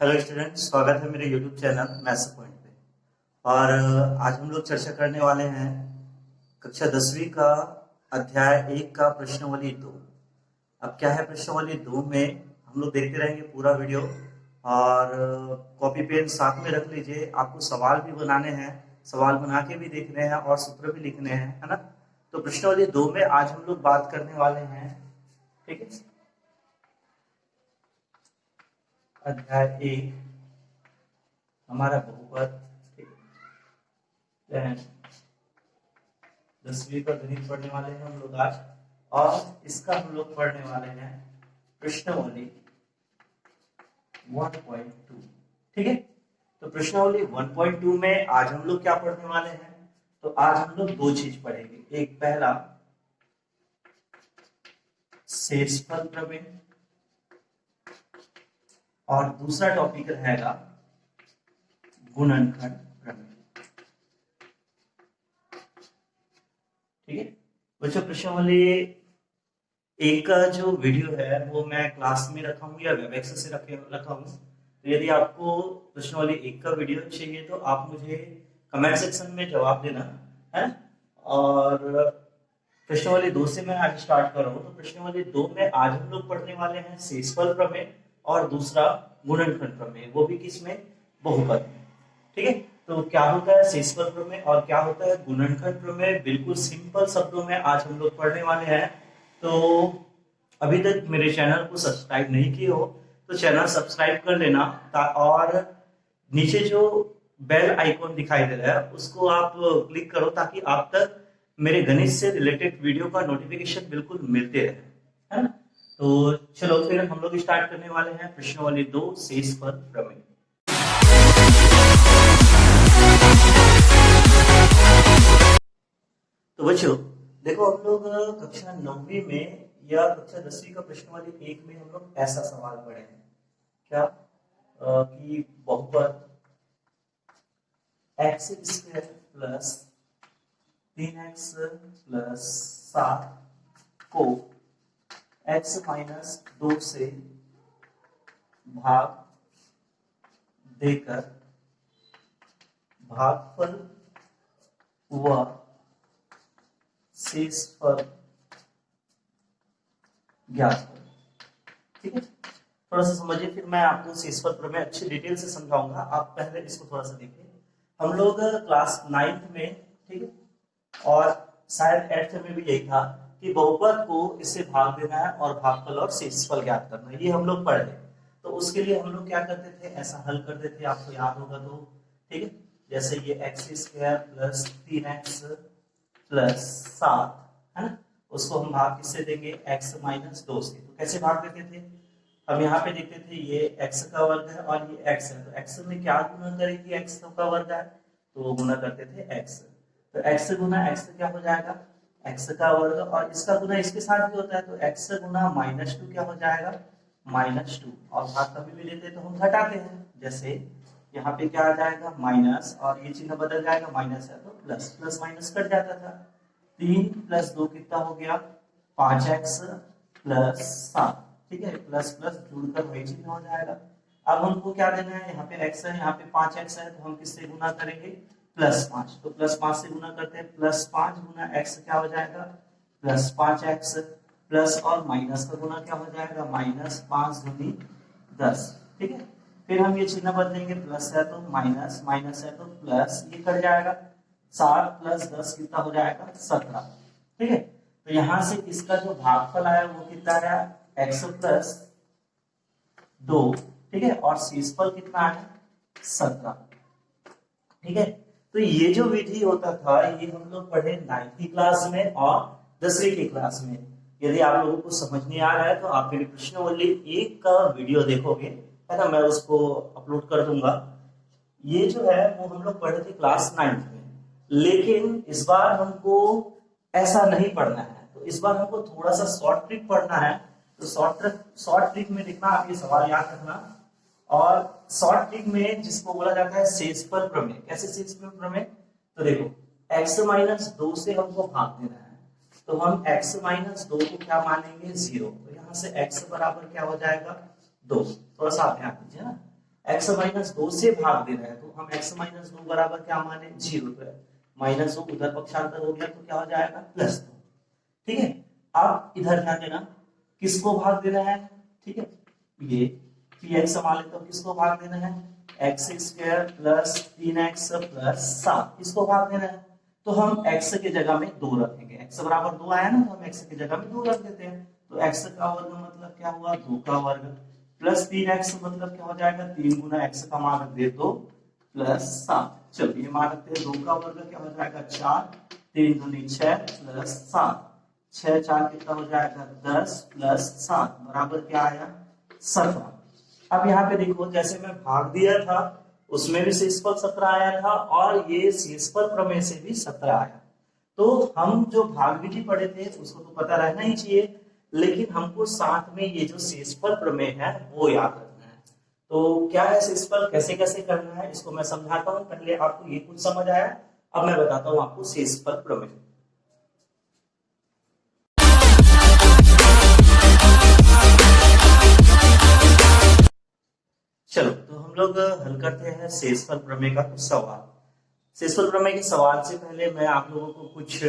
Hello student, स्वागत है मेरे यूट्यूब चैनल मैथ्स पॉइंट पे। और आज हम लोग चर्चा करने वाले हैं कक्षा 10वीं का अध्याय 1 का प्रश्नावली 2। अब क्या है प्रश्नावली 2 में, हम लोग देखते रहेंगे पूरा वीडियो। और कॉपी पेन साथ में रख लीजिए, आपको सवाल भी बनाने हैं, सवाल बना के भी देखने हैं और सूत्र भी लिखने हैं, है ना। तो प्रश्नावली 2 में आज हम लोग बात करने वाले हैं, ठीक है, अध्याय 1 हमारा बहुपद, ठीक है। 10वीं का गणित पढ़ने वाले हैं हम लोग आज, और इसका हम लोग पढ़ने वाले हैं प्रश्नावली 1.2, ठीक है। तो प्रश्नावली 1.2 में आज हम लोग क्या पढ़ने वाले हैं, तो आज हम लोग दो चीज पढ़ेंगे। एक पहला शेषफल प्रमेय और दूसरा टॉपिक रहेगा गुणनखंड प्रमेय, ठीक है। बच्चों, प्रश्नावली एक का जो वीडियो है वो मैं क्लास में रखा हूँ या वेबएक्स से रखा हूँ। तो यदि आपको प्रश्नावली 1 का वीडियो चाहिए तो आप मुझे कमेंट सेक्शन में जवाब देना है। और प्रश्नावली 2 से मैं आज स्टार्ट कर रहा हूँ। तो प्रश्नावली 2 में आज हम लोग पढ़ने वाले हैं शेषफल प्रमेय और दूसरा गुणनखंड प्रमेय, वो भी किसमें, बहुपद में, ठीक है। तो क्या होता है शेषफल प्रमेय और क्या होता है गुणनखंड प्रमेय, बिल्कुल सिंपल शब्दों में आज हम लोग पढ़ने वाले हैं। तो अभी तक मेरे चैनल को सब्सक्राइब नहीं किए हो तो चैनल सब्सक्राइब कर लेना, और नीचे जो बेल आइकॉन दिखाई दे रहा है उसको आप क्लिक करो ताकि आप तक मेरे गणित से रिलेटेड वीडियो का नोटिफिकेशन बिल्कुल मिलते रहे, है ना। तो चलो फिर हम लोग स्टार्ट करने वाले हैं प्रश्नावली 2 शेषफल प्रमेय। तो बच्चों देखो, हम लोग कक्षा 9वीं में या कक्षा 10वीं का प्रश्नावली 1 में हम लोग ऐसा सवाल पढ़े हैं, क्या कि बहुपद x square plus 3x plus 7 को x माइनस 2 से भाग देकर भागफल व शेषफल ज्ञात करें, ठीक है। थोड़ा सा समझिए, फिर मैं आपको शेषफल प्रमेय अच्छी डिटेल से समझाऊंगा। आप पहले इसको थोड़ा सा देखिए। हम लोग क्लास 9th में, ठीक है, और शायद 8th में भी यही था कि बहुपद को इससे भाग देना है और भागफल और शेषफल ज्ञात करना है, ये हम लोग पढ़ रहे। तो उसके लिए हम लोग क्या करते थे, ऐसा हल करते थे, आपको याद होगा तो, ठीक है। जैसे ये x square plus 3x plus 7, है ना, उसको हम भाग किससे देंगे, x माइनस 2 से। तो कैसे भाग देते थे, हम यहाँ पे देखते थे ये x का वर्ग है और ये x है, तो x में क्या गुना करेगी, x का वर्ग है तो वो गुना करते थे x। तो x गुना x क्या हो जाएगा, x का वर्ग, और इसका गुना इसके साथ भी होता है तो x गुना -2 क्या हो जाएगा, -2। और भाग कभी भी लेते तो हम घटाते हैं, जैसे यहाँ पे क्या आ जाएगा माइनस, और ये चिन्ह बदल जाएगा, माइनस है तो प्लस, प्लस माइनस कट जाता था। 3 प्लस 2 कितना हो गया, 5x प्लस 7, ठीक है, प्लस प्लस जुड़कर वही चिन्ह हो जाएगा। अब हमको क्या देना है, यहाँ पे x है, यहाँ पे 5x है, तो हम किससे गुना करेंगे, +5। तो +5 से गुना करते हैं, +5 गुना x क्या हो जाएगा, +5x, प्लस और माइनस का गुना क्या हो जाएगा, -5 दूनी 10, ठीक है। फिर हम ये चिन्ह बदलेंगे, प्लस है तो माइनस, माइनस है तो प्लस, ये कट जाएगा, 7 प्लस 10 कितना हो जाएगा, 17, ठीक है। तो यहां से इसका जो भागफल आया वो कितना आया, x प्लस 2, ठीक है, और शेषफल कितना आया, 17, ठीक है। तो ये जो विधि होता था ये हम लोग पढ़े 9th क्लास में और 10वीं की क्लास में। यदि आप लोगों को समझ नहीं आ रहा है तो आप मेरे प्रश्नावली 1 का वीडियो देखोगे, है ना, मैं उसको अपलोड कर दूंगा। ये जो है वो हम लोग पढ़े थे क्लास 9th में, लेकिन इस बार हमको ऐसा नहीं पढ़ना है। तो इस बार हमको थोड़ा सा शॉर्ट ट्रिक पढ़ना है। तो शॉर्ट ट्रिक में देखना, आप ये सवाल याद रखना। और शॉर्ट ट्रिक में जिसको बोला जाता है शेषफल प्रमेय। कैसे शेषफल प्रमेय, तो देखो x माइनस 2 से हमको भाग देना है, तो हम x माइनस 2 को क्या मानेंगे, 0। तो यहाँ से x बराबर क्या हो जाएगा, 2। थोड़ा सा आप ध्यान दीजिए ना, x माइनस 2 से भाग दे रहा है, तो हम x माइनस 2 बराबर क्या माने 0, तो माइनस 2 उधर पक्षांतर हो गया तो क्या हो जाएगा +2। ठीक है, अब इधर ध्यान देना किसको भाग देना है, ठीक है, ये px मान लेते हो, किसको भाग देना है x square plus 3x plus 7, इसको भाग देना है। तो हम x के जगह में 2 रखेंगे, x बराबर 2 आया ना, तो हम x की जगह में 2 रख देते हैं। तो x का वर्ग मतलब क्या हुआ 2 का वर्ग, प्लस 3x मतलब क्या हो जाएगा 3 गुना x का मान रख दे तो प्लस 7। चलो ये मान रखते हैं, 2 का वर्ग क्या हो जाएगा 4, 3 दूनी 6 प्लस 7, 6 4 कितना हो जाएगा 10 प्लस 7 बराबर क्या आया 17। अब यहाँ पे देखो जैसे मैं भाग दिया था उसमें भी शेषफल 17 आया था और ये शेषफल प्रमेय से भी 17 आया। तो हम जो भाग विधि पढ़े थे उसको तो पता रहना ही चाहिए, लेकिन हमको साथ में ये जो शेषफल प्रमेय है वो याद रखना है। तो क्या है शेषफल, कैसे कैसे करना है इसको मैं समझाता हूँ। पहले आपको ये कुछ समझ आया, अब मैं बताता हूँ आपको शेषफल प्रमेय। चलो तो हम लोग हल करते हैं शेषफल प्रमेय का कुछ सवाल। शेषफल प्रमेय के सवाल से पहले मैं आप लोगों को कुछ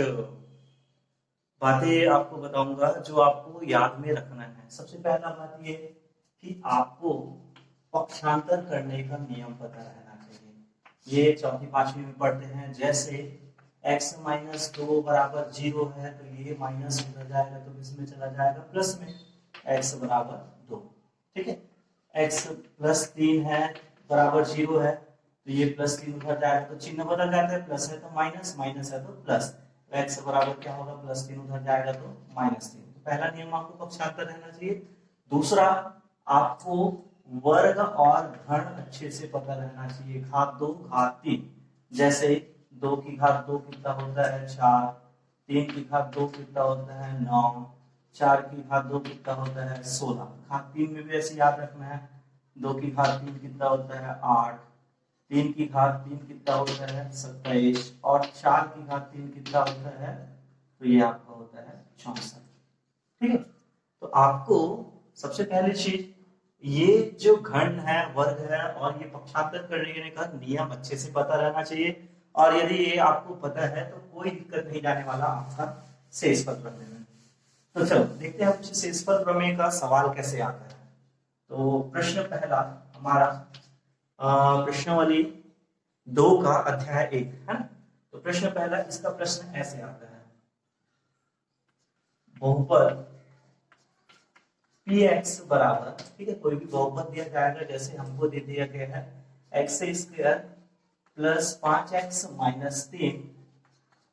बातें आपको बताऊंगा जो आपको याद में रखना है। सबसे पहला बात ये कि आपको पक्षांतर करने का नियम पता रहना चाहिए। ये चौथी पांचवी में पढ़ते हैं, जैसे x माइनस 2 बराबर 0 है तो ये माइनस उधर जाएगा तो इसमें चला जाएगा प्लस में, x बराबर 2। ठीक है, x प्लस 3 है बराबर 0 है तो ये प्लस 3 उधर जाएगा तो चिन्ह बदल जाता है, प्लस है तो माइनस, माइनस है तो प्लस, x बराबर क्या होगा प्लस 3 उधर जाएगा तो माइनस 3। तो पहला नियम आपको पक्षांतर रहना चाहिए। दूसरा, आपको वर्ग और घन अच्छे से पता रहना चाहिए। घात 2 घात 3, जैसे 2 की घात 2 कितना होता है 4, 3 की घात 2 कितना होता है 9, 4 की घात 2 कितना होता है 16। घात 3 में भी ऐसे याद रखना है, 2 की घात 3 कितना होता है 8, 3 की घात 3 कितना होता है 27 और 4 की घात 3 कितना होता है, तो ये आपका होता है 64। ठीक है, तो आपको सबसे पहली चीज ये जो घन है, वर्ग है और ये पक्षांतर करने का नियम अच्छे से पता रहना चाहिए। और यदि ये आपको पता है तो कोई दिक्कत नहीं जाने वाला आपका शेषफल प्रमेय में। तो चलो देखते हैं हम शेषफल प्रमेय का सवाल कैसे आता है। तो प्रश्न पहला हमारा प्रश्नावली 2 का अध्याय 1 है ना। तो प्रश्न पहला, इसका प्रश्न ऐसे आता है, बहुपद px बराबर, ठीक है, कोई भी बहुपद दिया जाएगा, जैसे हमको दे दिया गया है x square plus 5x minus 3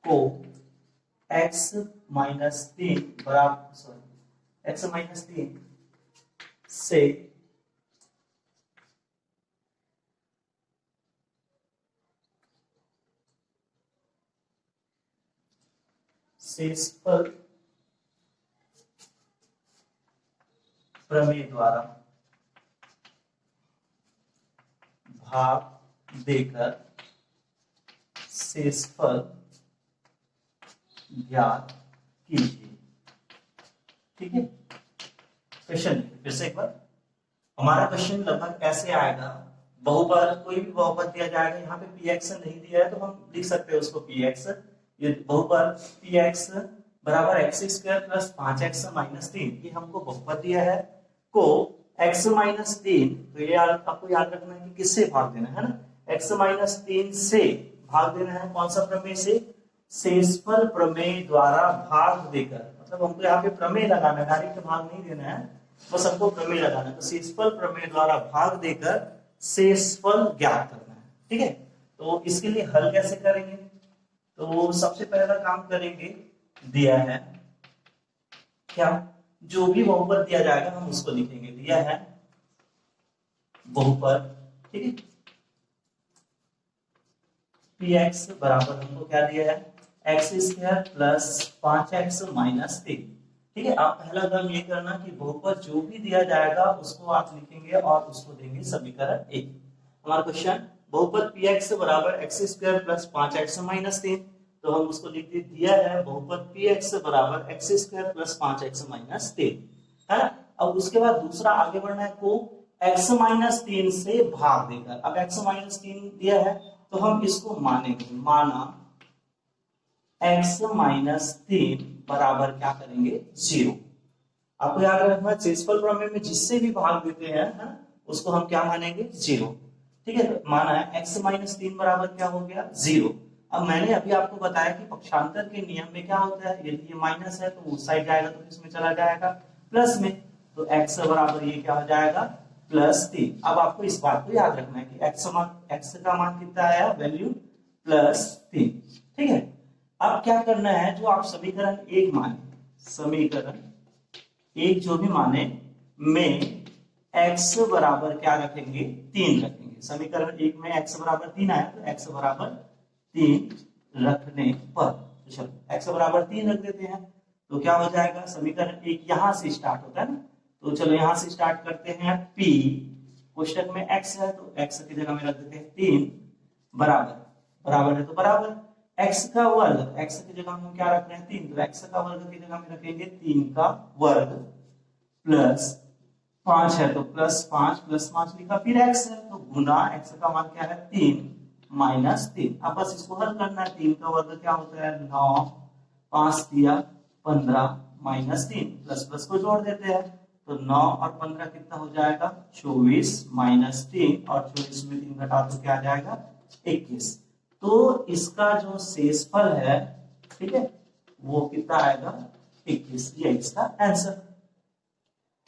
को x माइनस 3 बराबर, सॉरी x माइनस 3 से शेषफल प्रमेय द्वारा भाग देकर शेषफल ज्ञात कीजिए। ठीक है, क्वेश्चन फिर से एक बार, हमारा क्वेश्चन लगभग ऐसे आएगा, बहुपद कोई भी बहुपद दिया जाएगा, यहाँ पे px नहीं दिया है तो हम लिख सकते हैं उसको px, ये बहुपद px बराबर x square plus 5x minus 3, ये हमको बहुपद दिया है, को x माइनस 3, तो ये आपको याद रखना है कि किससे भाग देना है ना, x माइनस 3 से भाग देना है। कौन सा प्रमेय से, शेषफल प्रमेय द्वारा भाग देकर, मतलब हमको यहाँ पे प्रमेय लगाना है, डायरेक्ट भाग नहीं देना है, बस हमको प्रमेय लगाना है। तो शेषफल प्रमेय द्वारा भाग देकर शेषफल ज्ञात करना है। ठीक है, तो इसके लिए हल कैसे करेंगे, तो सबसे पहला काम करेंगे, दिया है क्या, जो भी बहुपद दिया जाएगा हम उसको लिखेंगे। दिया है बहुपद, ठीक है, px बराबर हमको क्या दिया है x square plus 5x minus 3। ठीक है, आप पहला काम ये करना कि बहुपद जो भी दिया जाएगा उसको आप लिखेंगे और उसको देंगे समीकरण 1। हमारा क्वेश्चन, बहुपद px बराबर x square plus 5x minus 3, तो हम उसको लिख दिया है बहुपद px बराबर x square plus 5x minus 3, है ना। अब उसके बाद दूसरा आगे बढ़ना है, को x माइनस 3 से भाग देकर। अब x माइनस 3 दिया है तो हम इसको मानेंगे, माना x माइनस 3 बराबर क्या करेंगे 0। आपको याद रखना शेषफल प्रमेय में जिससे भी भाग देते हैं ना, उसको हम क्या मानेंगे 0। ठीक है, माना है x माइनस 3 बराबर क्या हो गया 0। अब मैंने अभी आपको बताया कि पक्षांतर के नियम में क्या होता है, यदि ये माइनस है तो उस साइड जाएगा तो किसमें चला जाएगा प्लस में, तो x बराबर ये क्या हो जाएगा +3। अब आपको इस बात को याद रखना है कि x का मान कितना आया वैल्यू +3। ठीक है, अब क्या करना है, जो आप समीकरण 1 माने, समीकरण 1 जो भी माने में x बराबर क्या रखेंगे 3 रखेंगे। समीकरण 1 में x बराबर 3 आया तो x बराबर 3 रखने पर, तो चलो x बराबर 3 रख देते हैं तो क्या हो जाएगा, समीकरण 1 यहां से स्टार्ट होता है ना, तो चलो यहां से स्टार्ट करते हैं। p कोष्टक में x है तो x की जगह में रख देते हैं 3 बराबर, बराबर है तो बराबर x का वर्ग, x की जगह में हम क्या रख रहे हैं 3, तो x का वर्ग की जगह में रखेंगे 3 का वर्ग प्लस 5 है तो +5 +5 लिखा, फिर x है तो गुना x का मान क्या है 3 माइनस 3। अब बस इसको हल करना है, 3 का वर्ग क्या होता है 9, 5 दिया 15 माइनस 3, प्लस प्लस को जोड़ देते हैं तो 9 और 15 कितना हो जाएगा 24 माइनस 3, और 24 में 3 घटा तो क्या आ जाएगा 21। तो इसका जो शेषफल है, ठीक है, वो कितना आएगा 21, ये इसका आंसर।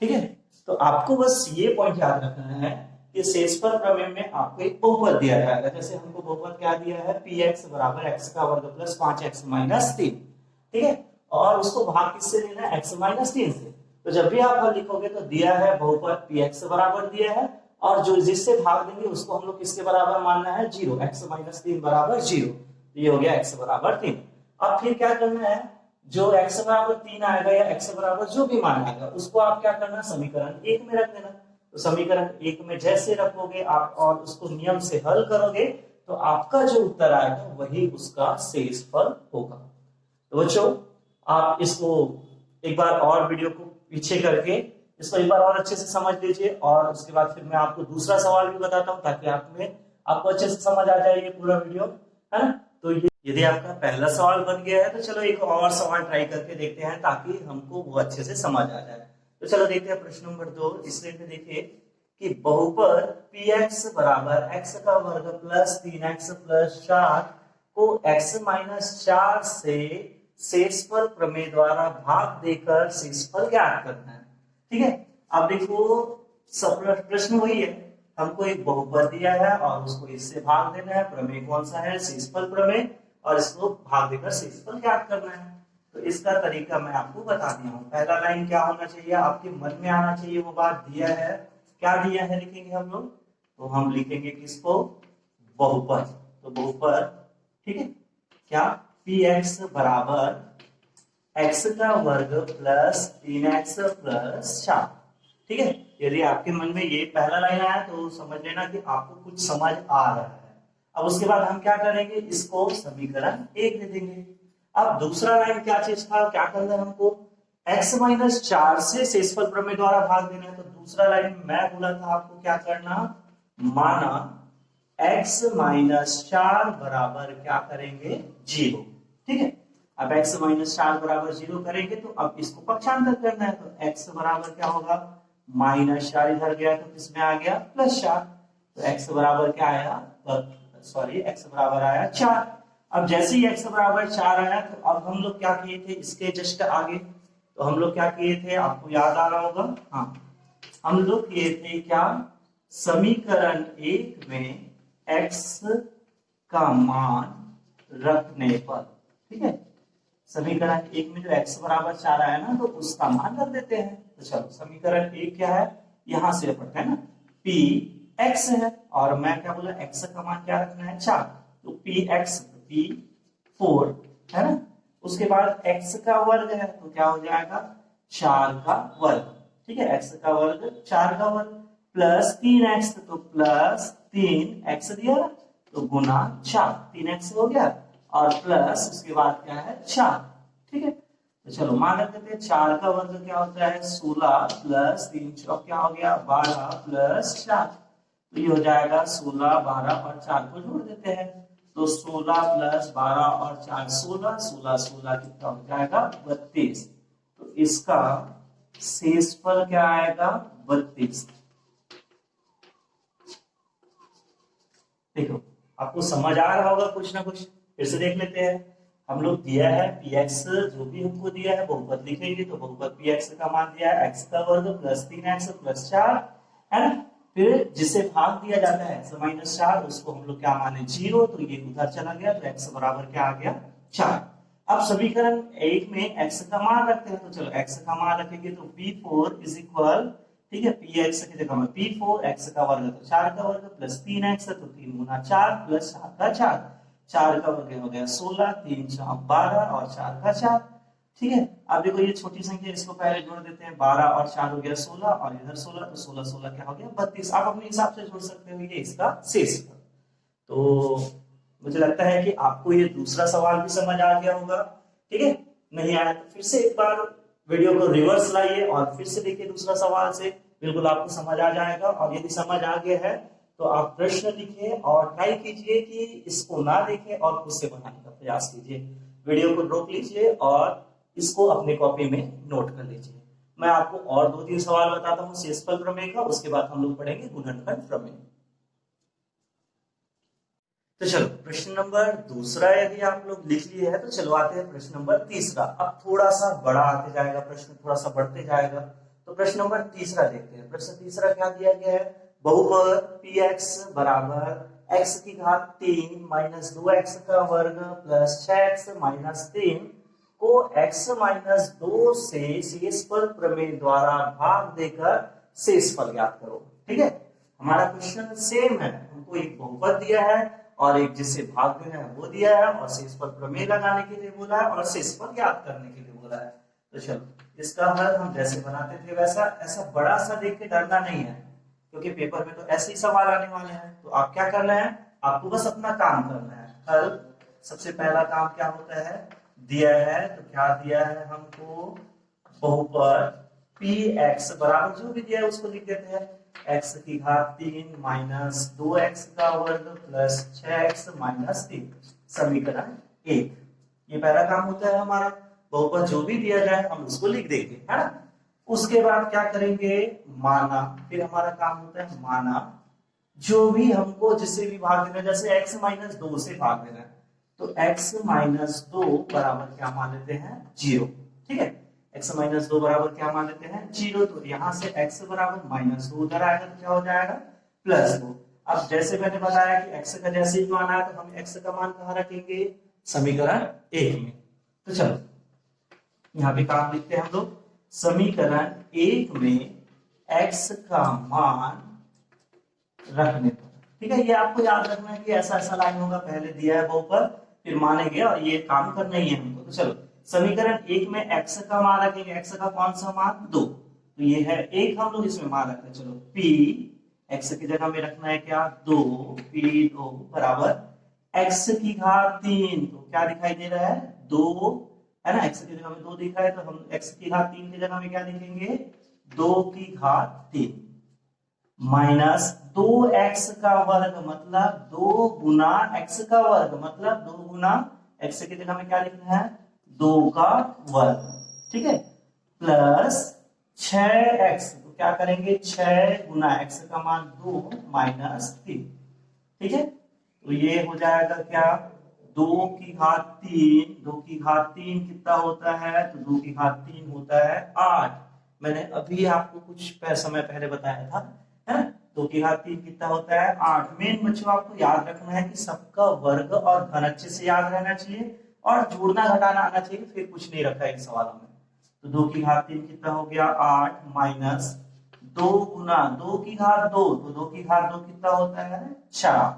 ठीक है, तो आपको बस ये पॉइंट याद रखना है कि शेषफल प्रमेय में आपको एक बहुपद दिया जाएगा, जैसे हमको बहुपद क्या दिया है px बराबर x का वर्ग प्लस 5x माइनस 3। ठीक है, और उसको भाग किससे लेना है x माइनस 3 से। तो जब भी आप हल लिखोगे तो दिया है बहुपद px बराबर दिया है, और जो जिससे भाग देंगे उसको हम लोग किसके बराबर मानना है 0, x माइनस 3 बराबर 0। ये हो गया x बराबर 3। अब फिर क्या करना है, जो x बराबर 3 आएगा या x बराबर जो भी मान आएगा उसको आप क्या करना समीकरण 1 में रख देना। तो समीकरण 1 में जैसे रखोगे आप और उसको नियम से हल करोगे तो आपका जो उत्तर आएगा वही उसका शेषफल होगा। तो बच्चों आप इसको एक बार और वीडियो को पीछे करके इसको एक बार और अच्छे से समझ लीजिए, और उसके बाद फिर मैं आपको दूसरा सवाल भी बताता हूं ताकि आपको अच्छे से समझ आ जाए ये पूरा वीडियो, है ना। तो ये यदि आपका पहला सवाल बन गया है तो चलो एक और सवाल ट्राई करके देखते हैं ताकि हमको वो अच्छे से समझ आ जाए। तो चलो देखते हैं प्रश्न नंबर 2। इसमें देखिए कि बहुपद px बराबर x का वर्ग प्लस 3x प्लस 4 को x माइनस 4 से शेषफल प्रमेय द्वारा भाग देकर शेषफल ज्ञात करना है। ठीक है, अब देखो सब प्रश्न वही है, हमको एक बहुपद दिया है और उसको इससे भाग देना है, प्रमेय कौन सा है शेषफल प्रमेय, और इसको भाग देकर शेषफल ज्ञात करना है। तो इसका तरीका मैं आपको बता दिया हूँ। पहला लाइन क्या होना चाहिए, आपके मन में आना चाहिए वो बात, दिया है क्या दिया है लिखेंगे हम लोग, तो हम लिखेंगे किसको बहुपद। तो बहुपद, ठीक है, क्या px बराबर x का वर्ग प्लस 3x प्लस 4। ठीक है, यदि आपके मन में ये पहला लाइन आया तो समझ लेना कि आपको कुछ समझ आ रहा है। अब उसके बाद हम क्या करेंगे, इसको समीकरण 1 दे देंगे। अब दूसरा लाइन क्या चीज था, क्या करना है हमको x माइनस 4 से शेषफल प्रमेय द्वारा भाग देना है। तो दूसरा लाइन मैं बोला था आपको क्या करना, माना x माइनस 4 बराबर क्या करेंगे 0। ठीक है, अब x माइनस 4 बराबर 0 करेंगे तो अब इसको पक्षांतर करना है, तो x बराबर क्या होगा -4, इधर गया तो किसमें आ गया +4, तो x बराबर क्या आया, सॉरी x बराबर आया 4। अब जैसे ही x बराबर 4 आया तो अब हम लोग क्या किए थे, इसके जस्ट आगे तो हम लोग क्या किए थे, आपको याद आ रहा होगा, हाँ हम लोग किए थे क्या, समीकरण 1 में x का मान रखने पर, ठीक है, समीकरण 1 में जो x बराबर 4 आया ना तो उसका मान रख देते हैं। तो चलो समीकरण 1 क्या है, यहां से पढ़ते हैं ना, p x है और मैं क्या बोला x का मान क्या रखना है 4, तो p x p 4 है ना। उसके बाद x का वर्ग है तो क्या हो जाएगा 4 का वर्ग, ठीक है, x का वर्ग 4 का वर्ग प्लस 3x, तो प्लस 3x दिया ना तो गुना 4, 3x हो गया और प्लस उसके बाद क्या है 4। ठीक है, तो चलो मान लेते हैं 4 का वर्ग क्या होता है 16 प्लस 3 चौक क्या हो गया 12 प्लस 4। तो ये हो जाएगा 16, 12 और 4 को जोड़ देते हैं। तो 16 प्लस 12 और 4 16, 16 16 कितना हो जाएगा 32। तो इसका शेषफल क्या आएगा 32। देखो आपको समझ आ रहा होगा कुछ ना कुछ, फिर से देख लेते हैं। हम लोग दिया है px, जो भी हमको दिया है बहुपद लिखेंगे तो बहुपद px का मान दिया है x का वर्ग प्लस 3x प्लस 4 है ना। फिर जिसे भाग दिया जाता है x माइनस 4 उसको हम लोग क्या माने 0, तो ये उधर चला गया तो x बराबर क्या आ गया 4। अब समीकरण 1 में x का मान रखते हैं, तो चलो x का मान रखेंगे तो p4 इज इक्वल, ठीक है px की जगह में p4 x का वर्ग तो 4 का वर्ग प्लस 3x तो 3 गुना 4 प्लस 7 का 4, 4 का वर्ग हो गया 16, 3 4 12 और 4 का 4। ठीक है, अब देखो ये छोटी संख्या इसको पहले जोड़ देते हैं, 12 और 4 हो गया 16 और इधर 16, तो 16 16 क्या हो गया 32। आप अपने हिसाब से जोड़ सकते हो, ये इसका शेष। तो मुझे लगता है कि आपको ये दूसरा सवाल भी समझ आ गया होगा। ठीक है, नहीं आया तो फिर से एक बार वीडियो को रिवर्स लाइए और फिर से देखिए दूसरा सवाल से, बिल्कुल आपको समझ आ जाएगा। और यदि समझ आ गया है तो आप प्रश्न लिखिए और ट्राई कीजिए कि इसको ना देखें और खुद से बनाने का प्रयास कीजिए। वीडियो को रोक लीजिए और इसको अपने कॉपी में नोट कर लीजिए। मैं आपको और 2-3 सवाल बताता हूँ शेषफल प्रमेय का, उसके बाद हम लोग पढ़ेंगे गुणनखंड प्रमेय। तो चलो प्रश्न नंबर दूसरा यदि आप लोग लिख लिए है तो चलो आते हैं प्रश्न नंबर तीसरा। अब थोड़ा सा बड़ा आते जाएगा प्रश्न, थोड़ा सा बढ़ते जाएगा। तो प्रश्न नंबर तीसरा देखते हैं। प्रश्न तीसरा क्या दिया गया है, बहुपद px बराबर x की घात 3 माइनस 2x का वर्ग प्लस 6x माइनस 3 को x माइनस 2 से शेषफल प्रमेय द्वारा भाग देकर शेषफल ज्ञात करो। ठीक है, हमारा क्वेश्चन सेम है, हमको एक बहुपद दिया है और एक जिससे भाग देना है वो दिया है और शेषफल प्रमेय लगाने के लिए बोला है और शेषफल ज्ञात करने के लिए बोला है। तो चलो इसका हल हम जैसे बनाते थे वैसा, ऐसा बड़ा सा देख के डरना नहीं है क्योंकि पेपर में तो ऐसे ही सवाल आने वाले हैं। तो आप क्या करना है, आपको बस अपना काम करना है। हल सबसे पहला काम क्या होता है, दिया है तो क्या दिया है हमको, बहुपद px बराबर जो भी दिया है उसको लिख देते हैं, x की घात 3 माइनस 2x का वर्ग प्लस 6x माइनस 3, समीकरण 1। ये पहला काम होता है हमारा, बहुपद जो भी दिया जाए हम उसको लिख देंगे, है ना। उसके बाद क्या करेंगे, माना, फिर हमारा काम होता है माना, जो भी हमको जिससे भी भाग देना, जैसे x माइनस 2 से भाग देना है तो x माइनस 2 बराबर क्या मान लेते हैं 0। ठीक है, x माइनस 2 बराबर क्या मान लेते हैं 0। तो यहां से x बराबर माइनस 2 उधर आएगा तो क्या हो जाएगा प्लस 2। अब जैसे मैंने बताया कि x का जैसे ही मान आया तो हम x का मान कहां रखेंगे, समीकरण 1 में। तो चलो यहाँ पे काम लिखते हैं हम लोग, समीकरण 1 में x का मान रखने पर। ठीक है, ये आपको याद रखना है कि ऐसा ऐसा लाइन होगा, पहले दिया है बहुपद फिर मानेंगे और ये काम करना ही है हमको। तो चलो समीकरण 1 में x का मान रखेंगे, x का कौन सा मान 2, तो ये है 1, हम लोग इसमें मान रखते हैं। चलो p x की जगह में रखना है क्या 2, p2 बराबर x की घात 3, तो क्या दिखाई दे रहा है 2, है ना, x की जगह में 2 दिख रहा है तो हम x की घात 3 की जगह में क्या लिखेंगे 2 की घात 3 माइनस 2x का वर्ग मतलब 2 गुना x का वर्ग मतलब 2 गुना x की जगह में क्या लिखना है 2 का वर्ग। ठीक है, प्लस 6x, तो क्या करेंगे 6 गुना x का मान 2 माइनस 3। ठीक है, तो ये हो जाएगा क्या 2 की घात 3, 2 की घात 3 कितना होता है, तो 2 की घात 3 होता है 8। मैंने अभी आपको कुछ समय पहले बताया था, है, 2 की घात 3 कितना होता है 8। मेन बच्चों आपको याद रखना है कि सबका वर्ग और घन अच्छे से याद रहना चाहिए और जोड़ना घटाना आना चाहिए, फिर कुछ नहीं रखा है इन सवालों में। तो 2 की घात 3 कितना हो गया 8 माइनस 2 गुना 2 की घात 2, तो 2 की घात 2 कितना होता है 4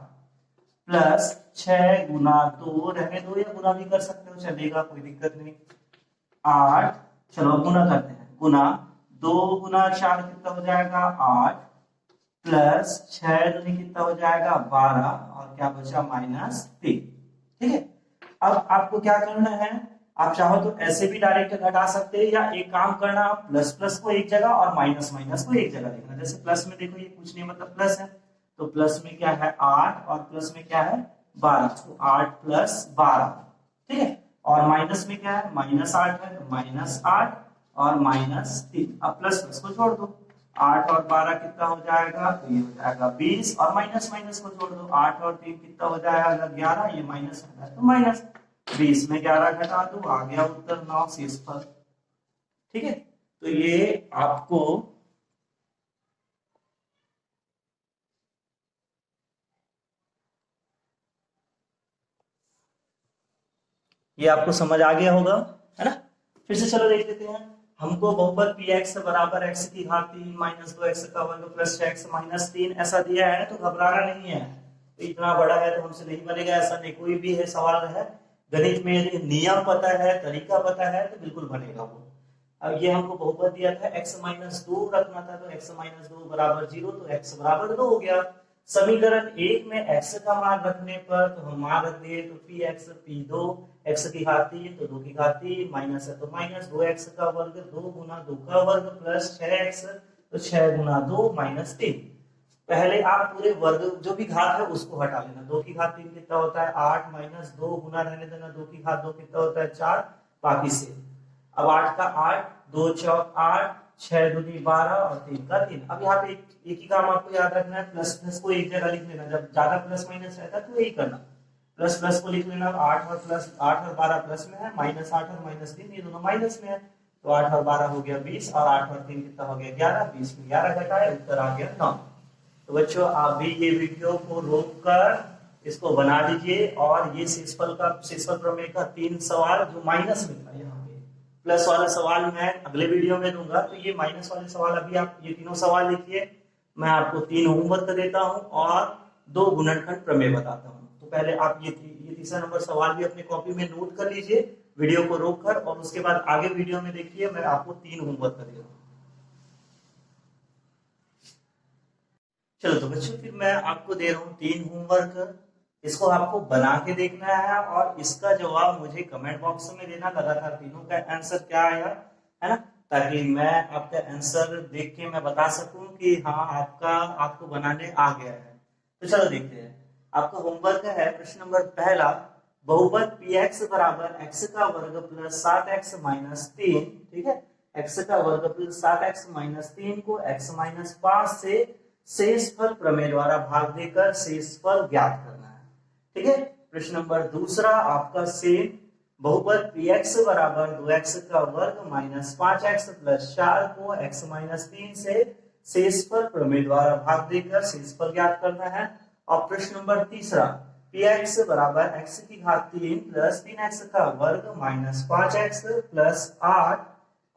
प्लस 6 गुना 2, रहने दो या गुना भी कर सकते हो चलेगा, कोई दिक्कत नहीं, 8, चलो गुना करते हैं, गुना 2 गुना 4 कितना हो जाएगा 8 प्लस 6 दूनी कितना हो जाएगा 12 और क्या बचा माइनस 3। ठीक है, अब आपको क्या करना है, आप चाहो तो ऐसे भी डायरेक्ट घटा सकते हैं, या एक काम करना, आप प्लस प्लस को एक जगह और माइनस माइनस को एक जगह लिखना। जैसे प्लस में देखो ये कुछ नहीं मतलब प्लस है, तो प्लस में क्या है 8 और प्लस में क्या है 12, तो 8 प्लस 12, ठीक है। और माइनस में क्या है -8 है, तो -8 और -3। अब प्लस प्लस को जोड़ दो, 8 और 12 कितना हो जाएगा, तो ये हो जाएगा 20, और माइनस माइनस को जोड़ दो, 8 और 3 कितना हो जाएगा 11, ये माइनस है तो माइनस 20 में 11 घटा दो, आ गया उत्तर 9 शेषफल, ठीक है। तो ये आपको समझ आ गया होगा, है ना। फिर से चलो देख लेते हैं। हमको बहुपद px बराबर x की घात 3 माइनस 2x का वर्ग प्लस x माइनस 3 ऐसा दिया है, तो घबराना नहीं है। तो इतना बड़ा है तो हमसे नहीं बनेगा ऐसा नहीं, कोई भी है सवाल है गणित में यदि नियम पता है, तरीका पता है तो बिल्कुल बनेगा वो। अब ये हमको बहुपद दिया था x माइनस 2 रखना था, तो x माइनस 2 बराबर 0, तो x बराबर 2 हो गया। समीकरण 1 में x का मान रखने पर तो हम मान रख दिए, तो px p2 x की घात 3 तो 2 की घात 3 माइनस है तो माइनस 2x का वर्ग 2 गुना 2 का वर्ग प्लस 6x तो 6 गुना 2 माइनस 3। पहले आप पूरे वर्ग जो भी घात है उसको हटा लेना। 2 की घात 3 कितना होता है 8 माइनस 2 गुना रहने देना 2 की घात 2 कितना होता है 4 बाकी से। अब 8 का 8 2 चौक 8 6 दूनी 12 और 3 का 3। अब यहाँ पे एक ही काम आपको याद रखना है, प्लस प्लस को एक जगह लिख लेना। जब ज्यादा प्लस माइनस रहता है तो यही करना, प्लस प्लस को लिख लेना। 8 और 12 प्लस में है, माइनस 8 और माइनस 3 ये दोनों माइनस में है, तो 8 और 12 हो गया 20 और 8 और 3 कितना हो गया 11, 20 में 11 घटाए उत्तर आ गया 9। तो बच्चों आप भी ये वीडियो को रोक कर इसको बना लीजिए, और ये शेषफल प्रमेय का 3 सवाल जो माइनस में था, यहाँ पे प्लस वाला सवाल मैं अगले वीडियो में दूंगा, तो ये माइनस वाले सवाल अभी आप ये तीनों सवाल लिखिए। मैं आपको 3 होमवर्क देता हूँ और 2 गुणनखंड प्रमेय बताता हूँ। तो पहले आप ये तीसरा नंबर सवाल भी अपनी कॉपी में नोट कर लीजिए वीडियो को रोककर, और उसके बाद आगे वीडियो में देखिए मैं आपको 3 होमवर्क दे रहा हूँ। चलो तो बच्चों फिर मैं आपको दे रहा हूँ 3 होमवर्क, इसको आपको बना के देखना है और इसका जवाब मुझे कमेंट बॉक्स में देना। लगातार तीनों का आंसर क्या आया है ना, ताकि मैं आपका आंसर देख के मैं बता सकूं कि हाँ आपको बनाने आ गया है। तो चलो देखते हैं। आपका होमवर्क है प्रश्न नंबर पहला, बहुपद px बराबर x का वर्ग प्लस 7x माइनस 3, ठीक है, x का वर्ग प्लस 7x माइनस 3 को x माइनस 5 से शेषफल प्रमेय द्वारा भाग देकर शेषफल ज्ञात करना है, ठीक है। प्रश्न नंबर दूसरा आपका सेम, बहुपद px बराबर 2x का वर्ग माइनस 5x प्लस 4 को x माइनस 3 से शेषफल प्रमेय द्वारा भाग देकर शेषफल ज्ञात करना है। और प्रश्न नंबर तीसरा, px बराबर x की घात 3 प्लस 3x का वर्ग माइनस 5x प्लस 8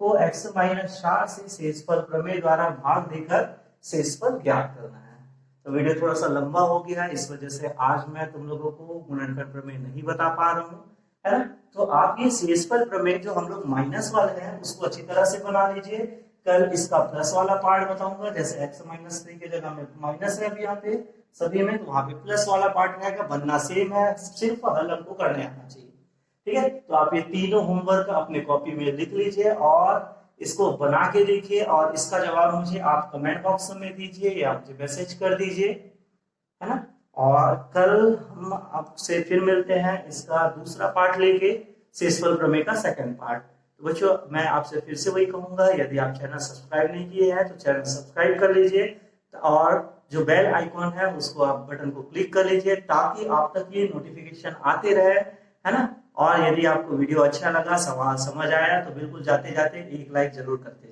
को x माइनस 4 से शेषफल प्रमेय द्वारा भाग देकर शेषफल ज्ञात करना है। तो वीडियो थोड़ा सा लंबा हो गया है, इस वजह से आज मैं तुम लोगों को गुणनखंड प्रमेय नहीं बता पा रहा हूँ, है ना। तो आप ये शेषफल प्रमेय जो हम लोग माइनस वाले हैं उसको अच्छी तरह से बना लीजिए। कल इसका प्लस वाला पार्ट बताऊंगा, जैसे x माइनस 3 की जगह में माइनस है अभी यहाँ पे सभी में, तो वहां पे प्लस वाला पार्ट रहेगा। बनना सेम है, सिर्फ हल हमको करने आना चाहिए, ठीक है। तो आप ये तीनों होमवर्क अपने कॉपी में लिख लीजिए और इसको बना के देखिए, और इसका जवाब मुझे आप कमेंट बॉक्स में दीजिए या मुझे मैसेज कर दीजिए, है ना। और कल हम आपसे फिर मिलते हैं इसका दूसरा पार्ट लेके, शेषफल प्रमेय का सेकंड पार्ट। तो बच्चों मैं आपसे फिर से वही कहूंगा, यदि आप चैनल सब्सक्राइब नहीं किए हैं तो चैनल सब्सक्राइब कर लीजिए, और जो बेल आइकॉन है उसको आप बटन को क्लिक कर लीजिए ताकि आप तक ये नोटिफिकेशन आते रहे, है ना। और यदि आपको वीडियो अच्छा लगा, सवाल समझ आया, तो बिल्कुल जाते जाते एक लाइक जरूर करते हैं।